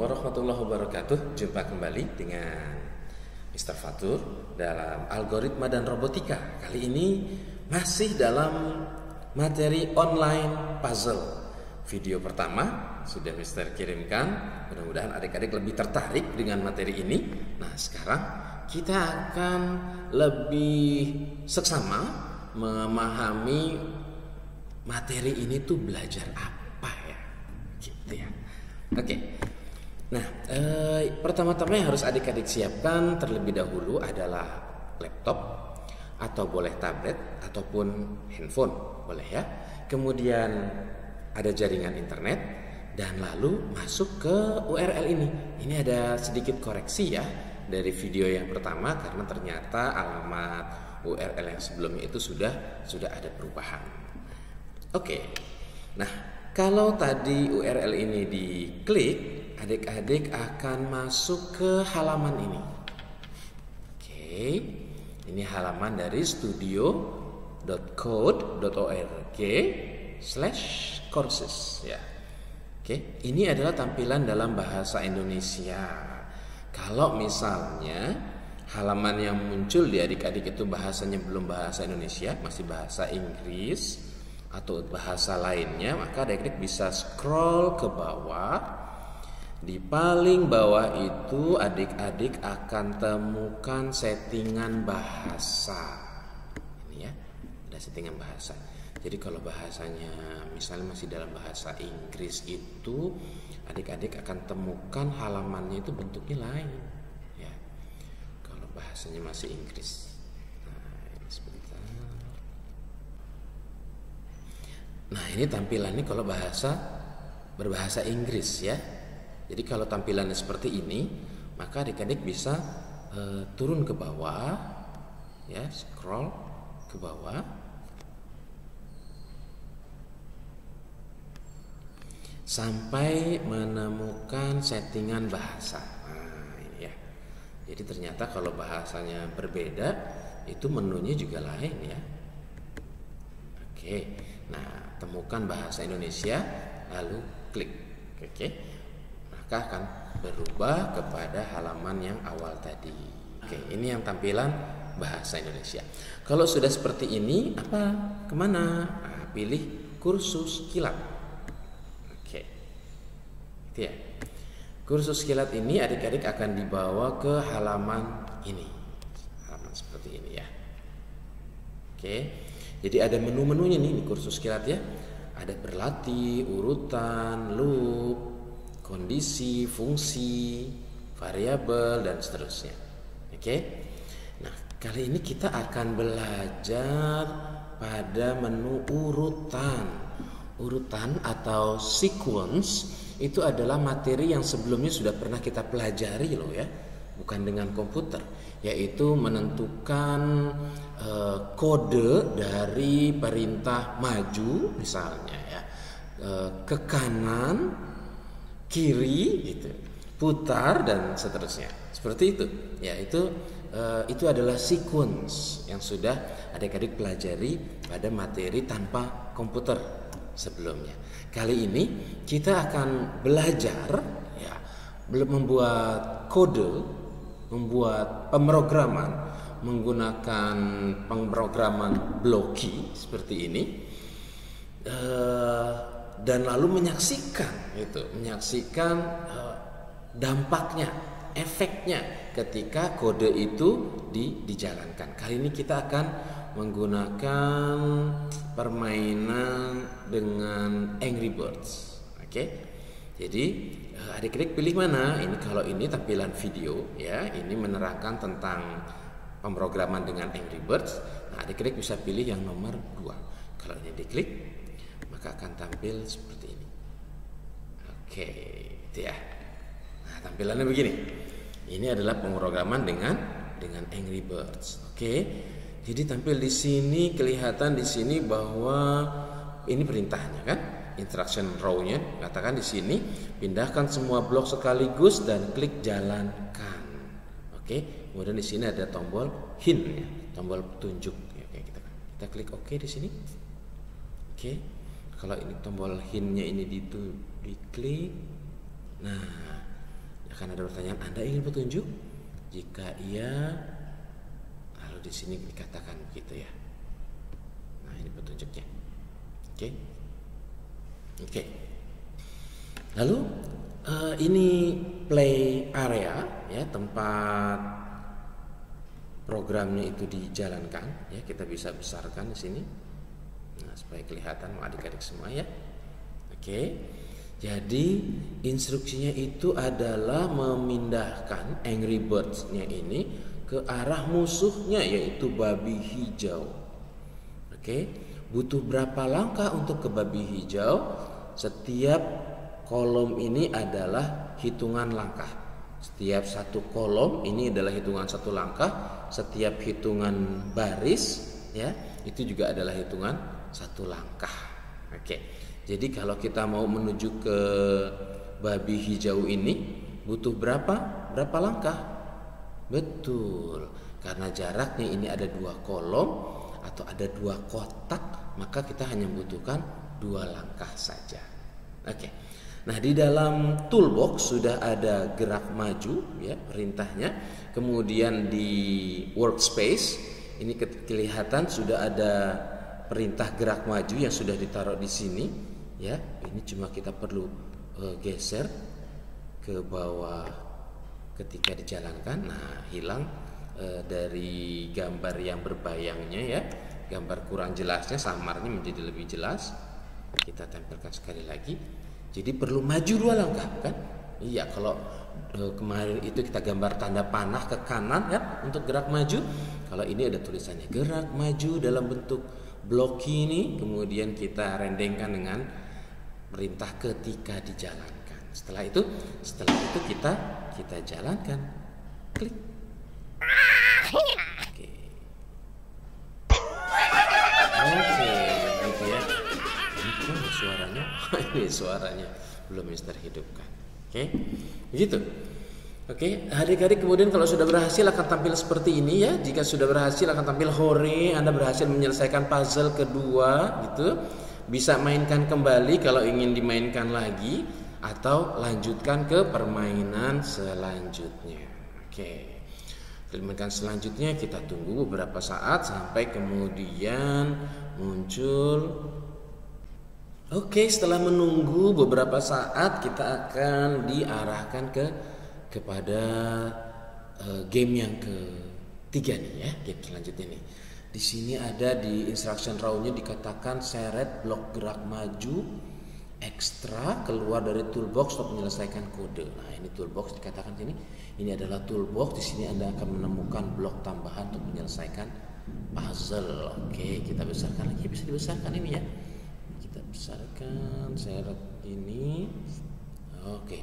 warahmatullahi wabarakatuh. Jumpa kembali dengan Mr. Fatur dalam algoritma dan robotika. Kali ini masih dalam materi online puzzle. Video pertama sudah Mr. kirimkan. Mudah-mudahan adik-adik lebih tertarik dengan materi ini. Nah, sekarang kita akan lebih seksama memahami materi ini tuh belajar apa ya, gitu ya. Oke. Nah, pertama-tama yang harus adik-adik siapkan terlebih dahulu adalah laptop atau boleh tablet ataupun handphone, boleh ya. Kemudian ada jaringan internet dan lalu masuk ke URL ini. Ini ada sedikit koreksi ya dari video yang pertama karena ternyata alamat URL yang sebelumnya itu sudah ada perubahan. Oke. Nah, kalau tadi URL ini diklik, adik-adik akan masuk ke halaman ini. Oke, ini halaman dari studio.code.org/courses ya. Oke, ini adalah tampilan dalam bahasa Indonesia. Kalau misalnya halaman yang muncul di adik-adik itu bahasanya belum bahasa Indonesia, masih bahasa Inggris atau bahasa lainnya, maka adik-adik bisa scroll ke bawah. Di paling bawah itu adik-adik akan temukan settingan bahasa. Ini ya, ada settingan bahasa. Jadi kalau bahasanya misalnya masih dalam bahasa Inggris itu, adik-adik akan temukan halamannya itu bentuknya lain ya. Kalau bahasanya masih Inggris. Nah, ini tampilannya kalau berbahasa Inggris ya. Jadi kalau tampilannya seperti ini, maka adik-adik bisa turun ke bawah ya, scroll ke bawah sampai menemukan settingan bahasa. Nah, ini ya. Jadi ternyata kalau bahasanya berbeda, itu menunya juga lain ya. Oke. Nah, temukan bahasa Indonesia lalu klik. Oke. Maka akan berubah kepada halaman yang awal tadi. Oke, ini yang tampilan bahasa Indonesia. Kalau sudah seperti ini, kemana? Nah, pilih kursus kilat. Oke, itu ya. Kursus kilat ini adik-adik akan dibawa ke halaman ini. Halaman seperti ini ya. Oke. Jadi ada menu-menunya nih di kursus kilat ya. Ada berlatih, urutan, loop, kondisi, fungsi, variabel dan seterusnya. Oke. Nah, kali ini kita akan belajar pada menu urutan. Urutan atau sequence itu adalah materi yang sebelumnya sudah pernah kita pelajari loh ya. Bukan dengan komputer, yaitu menentukan kode dari perintah maju misalnya ya, ke kanan, kiri gitu, putar dan seterusnya. Seperti itu. Ya, itu adalah sequence yang sudah adik-adik pelajari pada materi tanpa komputer sebelumnya. Kali ini kita akan belajar ya, membuat kode, membuat pemrograman menggunakan pemrograman blocky seperti ini, dan lalu menyaksikan dampaknya, efeknya ketika kode itu dijalankan. Kali ini kita akan menggunakan permainan dengan Angry Birds. Oke. Jadi adik-adik pilih mana? Ini kalau ini tampilan video ya, ini menerangkan tentang pemrograman dengan Angry Birds. Nah, adik-adik bisa pilih yang nomor 2. Kalau ini diklik, maka akan tampil seperti ini. Oke, itu ya. Nah, tampilannya begini. Ini adalah pemrograman dengan Angry Birds. Oke. Jadi tampil di sini, kelihatan di sini bahwa ini perintahnya kan? Instruction row-nya katakan di sini, pindahkan semua blok sekaligus dan klik jalankan. Oke, kemudian di sini ada tombol hint ya, tombol petunjuk. Oke, kita klik oke di sini. Oke. Kalau ini tombol hint-nya ini diklik. Nah, Akan ada pertanyaan, Anda ingin petunjuk? Jika iya, lalu di sini dikatakan begitu ya. Nah, ini petunjuknya. Oke. Oke. Lalu ini play area ya, tempat programnya itu dijalankan ya. Kita bisa besarkan di sini. Nah, supaya kelihatan adik-adik semua ya. Oke. Jadi instruksinya itu adalah memindahkan Angry Birds-nya ini ke arah musuhnya, yaitu babi hijau. Oke, butuh berapa langkah untuk ke babi hijau? Setiap kolom ini adalah hitungan langkah. Setiap satu kolom ini adalah hitungan satu langkah. Setiap hitungan baris ya, itu juga adalah hitungan satu langkah. Oke. Jadi kalau kita mau menuju ke babi hijau ini butuh berapa langkah? Betul, karena jaraknya ini ada 2 kolom atau ada 2 kotak, maka kita hanya membutuhkan 2 langkah saja. Oke. Nah, di dalam toolbox sudah ada gerak maju ya, perintahnya. Kemudian di workspace ini kelihatan sudah ada perintah gerak maju yang sudah ditaruh di sini. Ya, ini cuma kita perlu geser ke bawah ketika dijalankan. Nah, hilang dari gambar yang berbayangnya ya, gambar kurang jelasnya, samarnya menjadi lebih jelas. Kita tempelkan sekali lagi. Jadi perlu maju 2 langkah kan? Iya, kalau kemarin itu kita gambar tanda panah ke kanan ya untuk gerak maju. Kalau ini ada tulisannya gerak maju dalam bentuk blok ini, kemudian kita rendengkan dengan perintah ketika dijalankan. Setelah itu kita jalankan. Klik. Oke. Gitu ya. Ini suaranya. Ini suaranya belum Mister hidupkan. Oke. Begitu. Oke, adik-adik kemudian kalau sudah berhasil akan tampil seperti ini ya. Jika sudah berhasil akan tampil hore, Anda berhasil menyelesaikan puzzle kedua gitu. Bisa mainkan kembali kalau ingin dimainkan lagi atau lanjutkan ke permainan selanjutnya. Oke. Permainan selanjutnya kita tunggu beberapa saat sampai kemudian muncul. Oke, setelah menunggu beberapa saat kita akan diarahkan kepada game yang ketiga nih ya, game selanjutnya nih. Di sini ada di instruction row-nya dikatakan seret blok gerak maju ekstra keluar dari toolbox untuk menyelesaikan kode. Nah, ini toolbox dikatakan sini. Ini adalah toolbox. Di sini Anda akan menemukan blok tambahan untuk menyelesaikan puzzle. Oke, kita besarkan lagi. Bisa dibesarkan ini ya. Kita besarkan seret ini. Oke.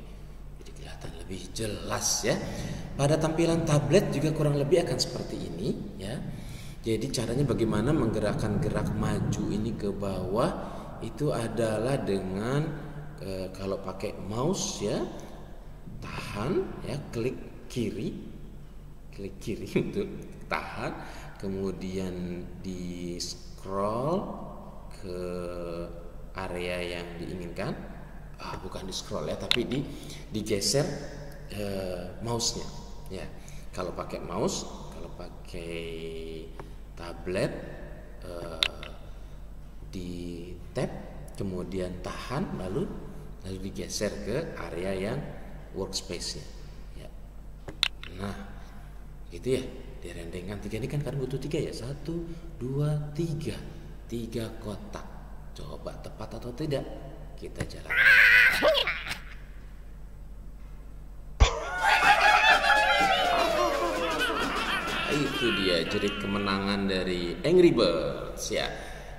Jadi kelihatan lebih jelas ya. Pada tampilan tablet juga kurang lebih akan seperti ini ya. Jadi caranya bagaimana menggerakkan gerak maju ini ke bawah itu adalah dengan kalau pakai mouse ya, tahan ya, klik kiri untuk tahan, kemudian di scroll ke area yang diinginkan. Bukan di scroll ya, tapi digeser mouse-nya ya. Kalau pakai mouse, kalau pakai tablet di tab, kemudian tahan, lalu digeser ke area yang workspace-nya ya. Nah, gitu ya, direndengkan 3 ini kan karena butuh 3 ya. 1, 2, 3 kotak. Coba tepat atau tidak, kita jalan. Itu dia jerit kemenangan dari Angry Birds ya.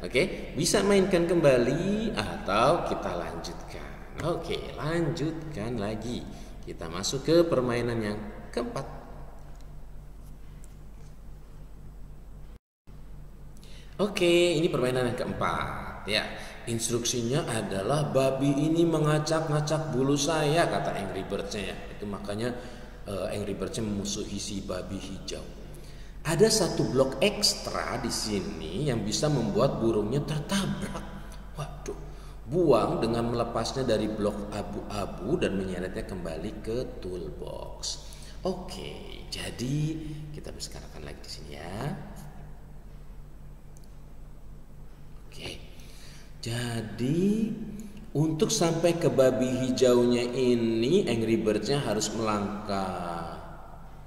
Oke, bisa mainkan kembali atau kita lanjutkan. Oke, lanjutkan lagi. Kita masuk ke permainan yang keempat. Oke, ini permainan yang keempat ya. Instruksinya adalah babi ini mengacak-ngacak bulu saya, kata Angry Birds-nya ya. Itu makanya Angry Birds-nya memusuhi si babi hijau. Ada satu blok ekstra di sini yang bisa membuat burungnya tertabrak. Waduh, buang dengan melepasnya dari blok abu-abu dan menyeretnya kembali ke toolbox. Oke, jadi kita bersihkan lagi di sini ya. Oke, jadi untuk sampai ke babi hijaunya ini, Angry Birds-nya harus melangkah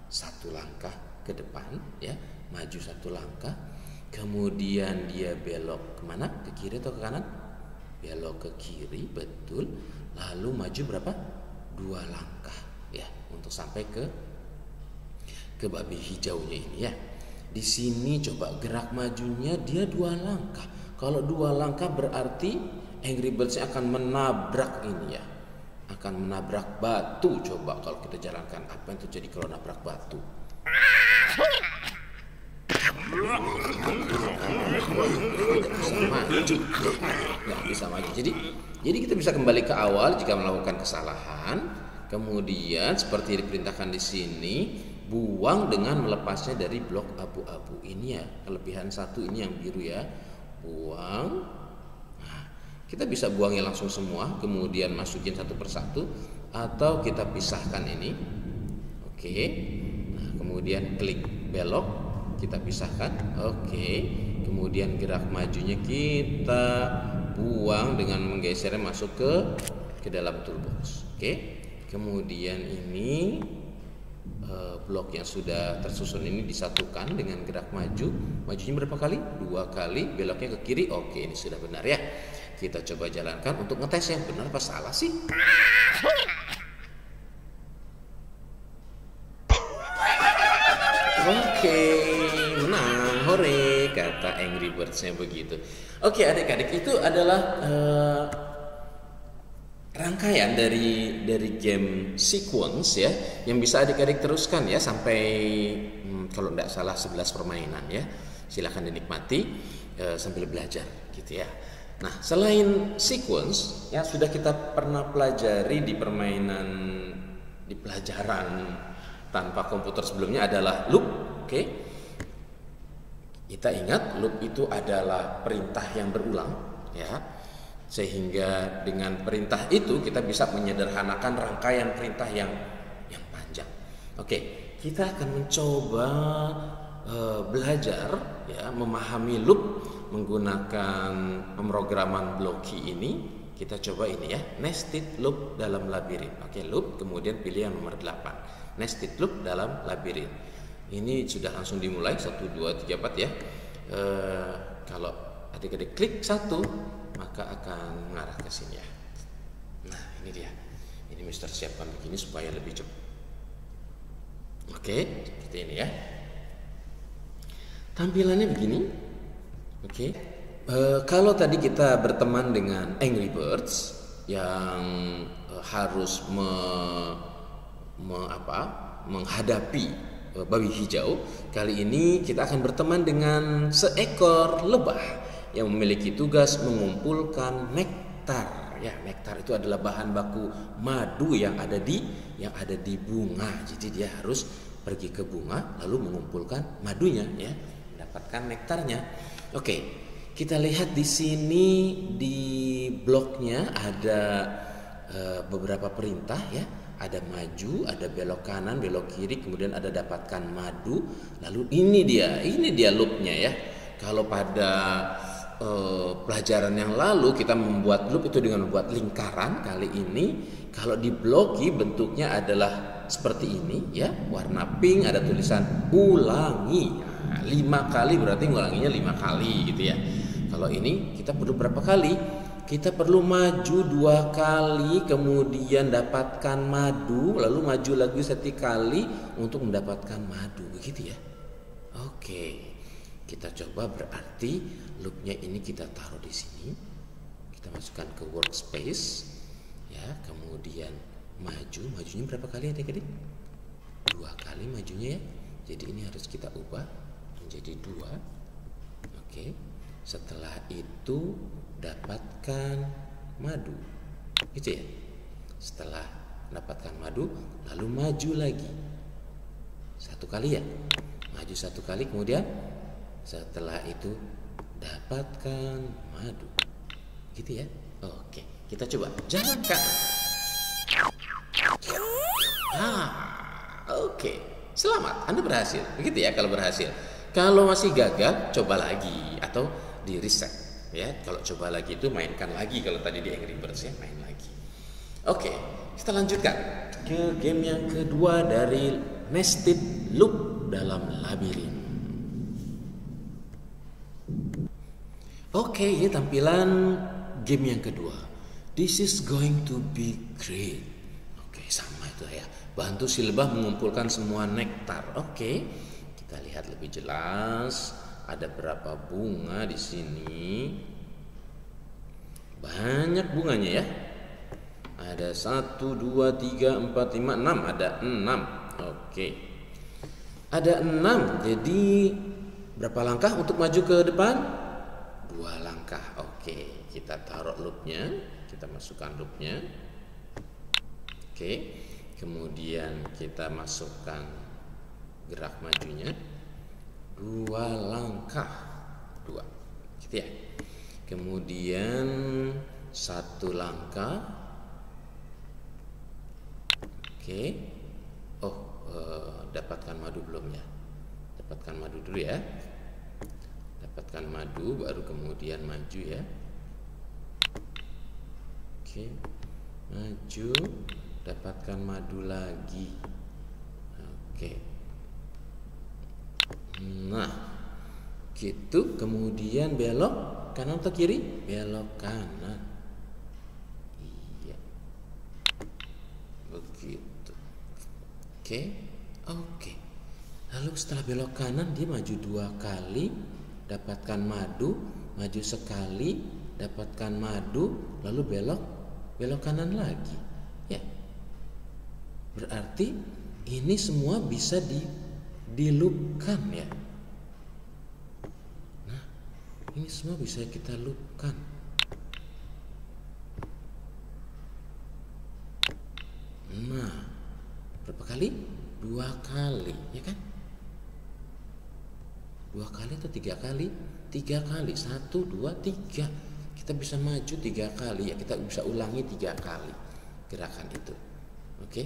satu langkah ke depan, ya, maju satu langkah, kemudian dia belok kemana? Ke kiri atau ke kanan? Belok ke kiri, betul. Lalu maju berapa? 2 langkah, ya, untuk sampai ke babi hijaunya ini ya. Di sini coba gerak majunya dia 2 langkah. Kalau 2 langkah berarti Angry Birds-nya akan menabrak ini ya. Akan menabrak batu. Coba kalau kita jalankan, apa yang terjadi kalau nabrak batu? Nggak bisa maju. Jadi kita bisa kembali ke awal jika melakukan kesalahan. Kemudian seperti diperintahkan di sini, buang dengan melepasnya dari blok abu-abu. Ini ya kelebihan satu, ini yang biru ya. Buang. Nah, kita bisa buangnya langsung semua, kemudian masukin satu persatu, atau kita pisahkan ini. Oke. Nah, kemudian klik belok, kita pisahkan. Oke. Kemudian gerak majunya kita buang dengan menggesernya masuk ke dalam toolbox. Oke. Kemudian ini blok yang sudah tersusun ini disatukan dengan gerak maju. Majunya berapa kali? 2 kali. Beloknya ke kiri. Oke, ini sudah benar ya. Kita coba jalankan untuk ngetes yang benar apa salah sih. Oke, menang, hore, kata Angry Birds-nya begitu. Oke, adik-adik, itu adalah rangkaian dari game sequence ya, yang bisa adik-adik teruskan ya sampai kalau tidak salah 11 permainan ya. Silakan dinikmati sambil belajar gitu ya. Nah, selain sequence ya sudah kita pernah pelajari di pelajaran tanpa komputer sebelumnya adalah loop. Oke. Kita ingat loop itu adalah perintah yang berulang ya. Sehingga dengan perintah itu kita bisa menyederhanakan rangkaian perintah yang panjang. Oke, kita akan mencoba belajar ya memahami loop menggunakan pemrograman Blockly ini. Kita coba ini ya, nested loop dalam labirin. Oke, loop, kemudian pilih yang nomor 8. Nested loop dalam labirin. Ini sudah langsung dimulai 1 2 3 4 ya. Kalau adik-adik klik 1 maka akan mengarah ke sini ya. Nah, ini dia. Ini Mister siapkan begini supaya lebih cepat. Oke, seperti ini ya. Tampilannya begini. Oke. Kalau tadi kita berteman dengan Angry Birds yang harus menghadapi babi hijau, kali ini kita akan berteman dengan seekor lebah yang memiliki tugas mengumpulkan nektar. Ya, nektar itu adalah bahan baku madu yang ada di bunga. Jadi dia harus pergi ke bunga lalu mengumpulkan madunya ya, mendapatkan nektarnya. Oke, kita lihat di sini di bloknya ada beberapa perintah ya. Ada maju, ada belok kanan, belok kiri, kemudian ada dapatkan madu. Lalu ini dia loopnya ya. Kalau pada pelajaran yang lalu kita membuat loop itu dengan membuat lingkaran. Kali ini kalau di Blockly bentuknya adalah seperti ini ya, warna pink, ada tulisan ulangi. Nah, 5 kali berarti ngulanginya 5 kali gitu ya. Kalau ini kita perlu berapa kali? Kita perlu maju 2 kali, kemudian dapatkan madu, lalu maju lagi 1 kali untuk mendapatkan madu, begitu ya. Oke, kita coba berarti loopnya ini kita taruh di sini. Kita masukkan ke workspace, ya. Kemudian majunya berapa kali adik-adik? 2 kali majunya ya. Jadi ini harus kita ubah menjadi 2. Oke. Setelah itu dapatkan madu, gitu ya. Setelah dapatkan madu, lalu maju lagi 1 kali ya, maju 1 kali, kemudian setelah itu dapatkan madu, gitu ya. Oke, kita coba jalan kanan. Oke. Selamat, Anda berhasil. Begitu ya kalau berhasil. Kalau masih gagal, coba lagi atau di reset ya. Kalau coba lagi itu mainkan lagi, kalau tadi di Angry Birds ya, main lagi. Oke, kita lanjutkan ke game yang kedua dari Nested Loop dalam labirin. Oke, ini tampilan game yang kedua. This is going to be great. Oke, sama itu ya. Bantu si lebah mengumpulkan semua nektar. Oke, kita lihat lebih jelas. Ada berapa bunga di sini? Banyak bunganya ya. Ada 1, 2, 3, 4, 5, 6. Ada 6. Oke. Ada 6. Jadi berapa langkah untuk maju ke depan? 2 langkah. Oke, kita taruh loopnya. Kita masukkan loopnya. Oke. Kemudian kita masukkan gerak majunya 2 langkah, 2, gitu ya. Kemudian 1 langkah. Oke. Dapatkan madu belum ya? Dapatkan madu dulu ya. Dapatkan madu baru kemudian maju ya. Oke. Maju, dapatkan madu lagi. Oke. Nah, gitu. Kemudian belok kanan atau kiri? Belok kanan. Iya. Begitu. Oke. Lalu setelah belok kanan dia maju 2 kali, dapatkan madu, maju sekali, dapatkan madu, lalu belok kanan lagi. Ya. Berarti ini semua bisa dilupkan ya. Nah, ini semua bisa kita lupkan. Nah, berapa kali? 2 kali, ya kan? 2 kali atau 3 kali? 3 kali. 1, 2, 3. Kita bisa maju 3 kali ya. Kita bisa ulangi 3 kali gerakan itu. Oke.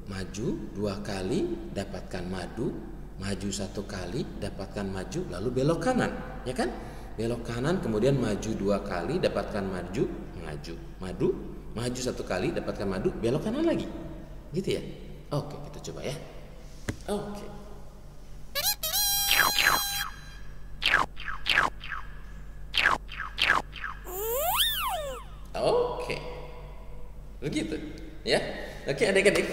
Maju 2 kali, dapatkan madu, maju 1 kali, dapatkan maju, lalu belok kanan, ya kan? Belok kanan, kemudian maju 2 kali, dapatkan maju, madu, maju 1 kali, dapatkan madu, belok kanan lagi, gitu ya? Oke, kita coba ya. Oke. Oke, begitu, ya. Oke adik-adik,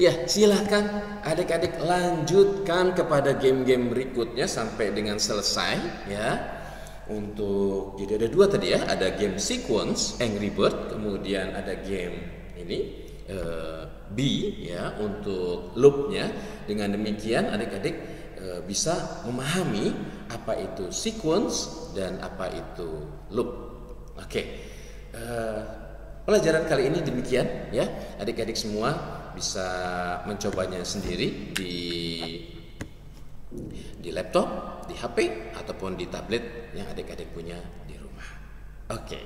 ya silahkan adik-adik lanjutkan kepada game-game berikutnya sampai dengan selesai ya. Untuk jadi ada 2 tadi ya, ada game sequence Angry Bird, kemudian ada game ini B ya untuk loopnya. Dengan demikian adik-adik bisa memahami apa itu sequence dan apa itu loop. Oke. Pelajaran kali ini demikian ya. Adik-adik semua bisa mencobanya sendiri di laptop, di HP ataupun di tablet yang adik-adik punya di rumah. Oke,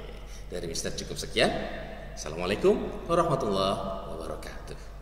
dari Mister cukup sekian. Assalamualaikum warahmatullahi wabarakatuh.